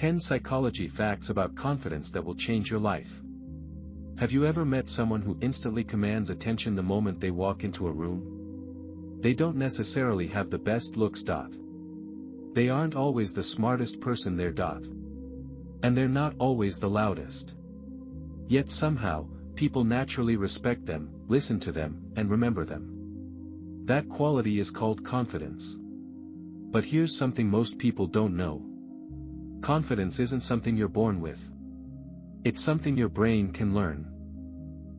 10 psychology facts about confidence that will change your life. Have you ever met someone who instantly commands attention the moment they walk into a room? They don't necessarily have the best looks. They aren't always the smartest person there. And they're not always the loudest. Yet somehow, people naturally respect them, listen to them, and remember them. That quality is called confidence. But here's something most people don't know. Confidence isn't something you're born with. It's something your brain can learn.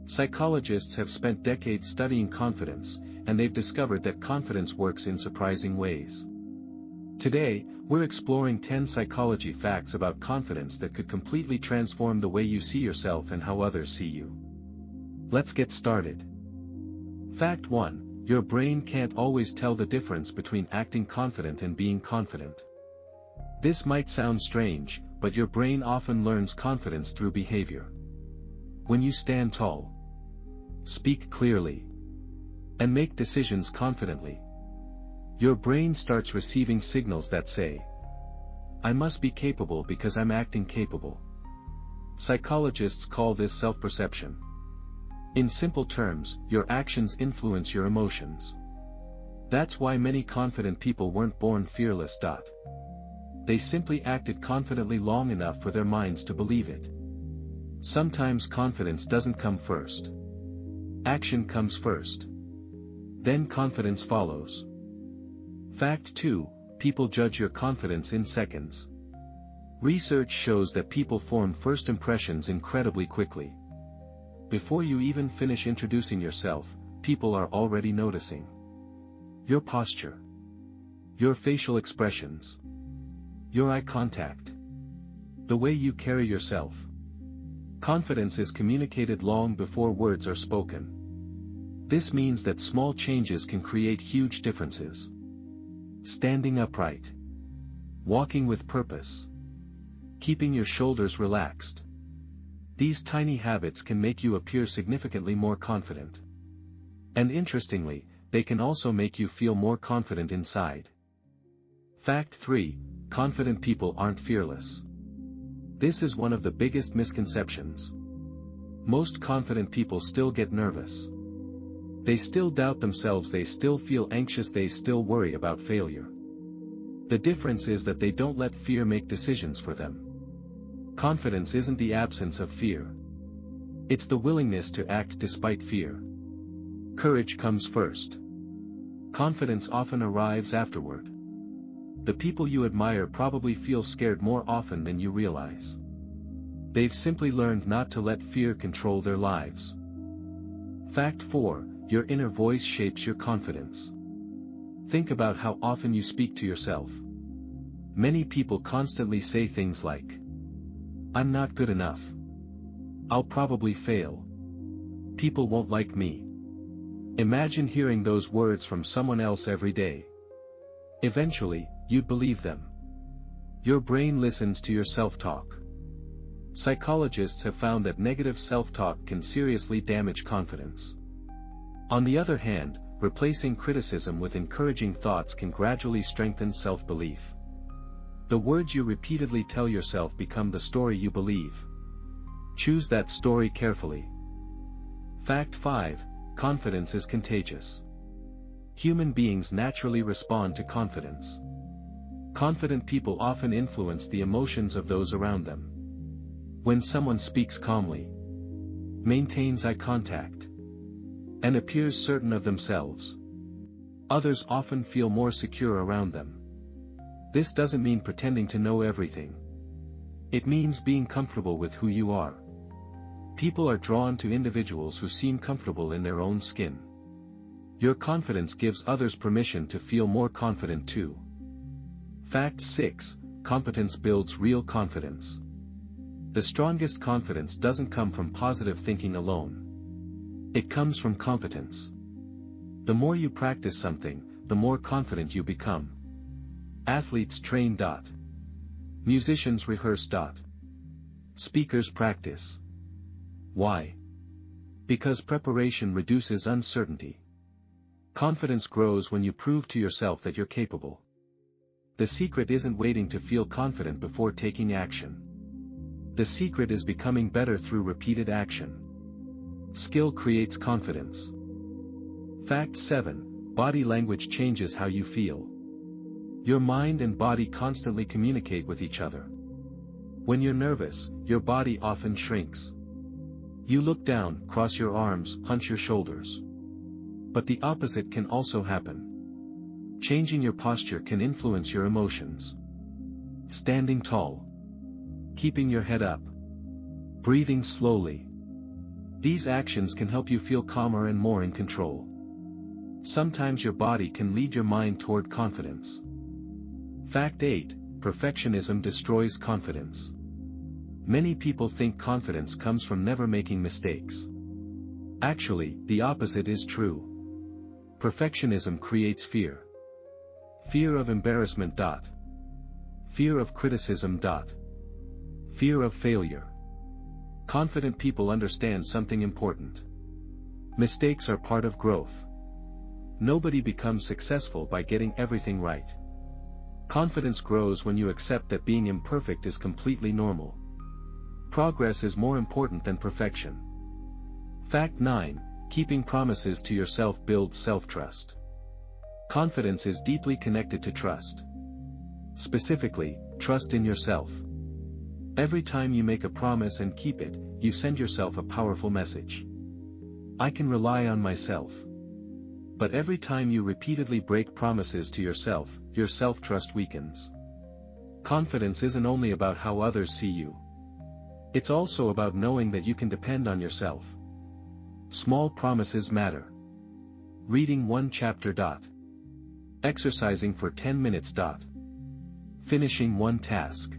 Psychologists have spent decades studying confidence, and they've discovered that confidence works in surprising ways. Today, we're exploring 10 psychology facts about confidence that could completely transform the way you see yourself and how others see you. Let's get started. Fact 1: Your brain can't always tell the difference between acting confident and being confident. This might sound strange, but your brain often learns confidence through behavior. When you stand tall, speak clearly, and make decisions confidently, your brain starts receiving signals that say, "I must be capable because I'm acting capable." Psychologists call this self-perception. In simple terms, your actions influence your emotions. That's why many confident people weren't born fearless. They simply acted confidently long enough for their minds to believe it. Sometimes confidence doesn't come first. Action comes first. Then confidence follows. Fact 2: People judge your confidence in seconds. Research shows that people form first impressions incredibly quickly. Before you even finish introducing yourself, people are already noticing your posture, your facial expressions, your eye contact, the way you carry yourself. Confidence is communicated long before words are spoken. This means that small changes can create huge differences. Standing upright, walking with purpose, keeping your shoulders relaxed. These tiny habits can make you appear significantly more confident. And interestingly, they can also make you feel more confident inside. Fact 3: Confident people aren't fearless. This is one of the biggest misconceptions. Most confident people still get nervous. They still doubt themselves, they still feel anxious, they still worry about failure. The difference is that they don't let fear make decisions for them. Confidence isn't the absence of fear. It's the willingness to act despite fear. Courage comes first. Confidence often arrives afterward. The people you admire probably feel scared more often than you realize. They've simply learned not to let fear control their lives. Fact 4: Your inner voice shapes your confidence. Think about how often you speak to yourself. Many people constantly say things like, "I'm not good enough. I'll probably fail. People won't like me." Imagine hearing those words from someone else every day. Eventually, you'd believe them. Your brain listens to your self-talk. Psychologists have found that negative self-talk can seriously damage confidence. On the other hand, replacing criticism with encouraging thoughts can gradually strengthen self-belief. The words you repeatedly tell yourself become the story you believe. Choose that story carefully. Fact 5: Confidence is contagious. Human beings naturally respond to confidence. Confident people often influence the emotions of those around them. When someone speaks calmly, maintains eye contact, and appears certain of themselves, others often feel more secure around them. This doesn't mean pretending to know everything. It means being comfortable with who you are. People are drawn to individuals who seem comfortable in their own skin. Your confidence gives others permission to feel more confident too. Fact 6: Competence builds real confidence. The strongest confidence doesn't come from positive thinking alone. It comes from competence. The more you practice something, the more confident you become. Athletes train. Musicians rehearse. Speakers practice. Why? Because preparation reduces uncertainty. Confidence grows when you prove to yourself that you're capable. The secret isn't waiting to feel confident before taking action. The secret is becoming better through repeated action. Skill creates confidence. Fact 7. Body language changes how you feel. Your mind and body constantly communicate with each other. When you're nervous, your body often shrinks. You look down, cross your arms, hunch your shoulders. But the opposite can also happen. Changing your posture can influence your emotions. Standing tall. Keeping your head up. Breathing slowly. These actions can help you feel calmer and more in control. Sometimes your body can lead your mind toward confidence. Fact 8. Perfectionism destroys confidence. Many people think confidence comes from never making mistakes. Actually, the opposite is true. Perfectionism creates fear. Fear of embarrassment. Fear of criticism. Fear of failure. Confident people understand something important. Mistakes are part of growth. Nobody becomes successful by getting everything right. Confidence grows when you accept that being imperfect is completely normal. Progress is more important than perfection. Fact 9. Keeping promises to yourself builds self-trust. Confidence is deeply connected to trust. Specifically, trust in yourself. Every time you make a promise and keep it, you send yourself a powerful message. I can rely on myself. But every time you repeatedly break promises to yourself, your self-trust weakens. Confidence isn't only about how others see you. It's also about knowing that you can depend on yourself. Small promises matter. Reading one chapter. Exercising for 10 minutes. Finishing one task.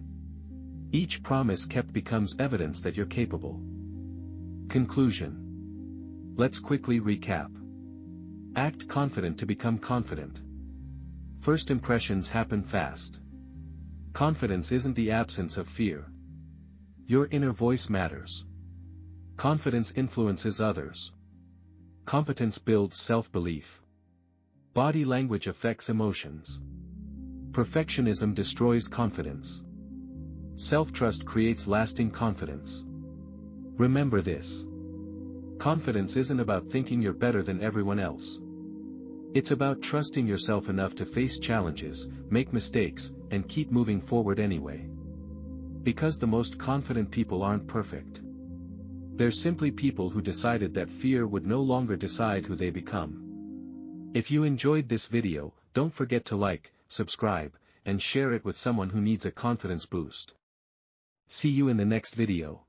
Each promise kept becomes evidence that you're capable. Conclusion. Let's quickly recap. Act confident to become confident. First impressions happen fast. Confidence isn't the absence of fear. Your inner voice matters. Confidence influences others. Competence builds self-belief. Body language affects emotions. Perfectionism destroys confidence. Self-trust creates lasting confidence. Remember this. Confidence isn't about thinking you're better than everyone else. It's about trusting yourself enough to face challenges, make mistakes, and keep moving forward anyway. Because the most confident people aren't perfect. They're simply people who decided that fear would no longer decide who they become. If you enjoyed this video, don't forget to like, subscribe, and share it with someone who needs a confidence boost. See you in the next video.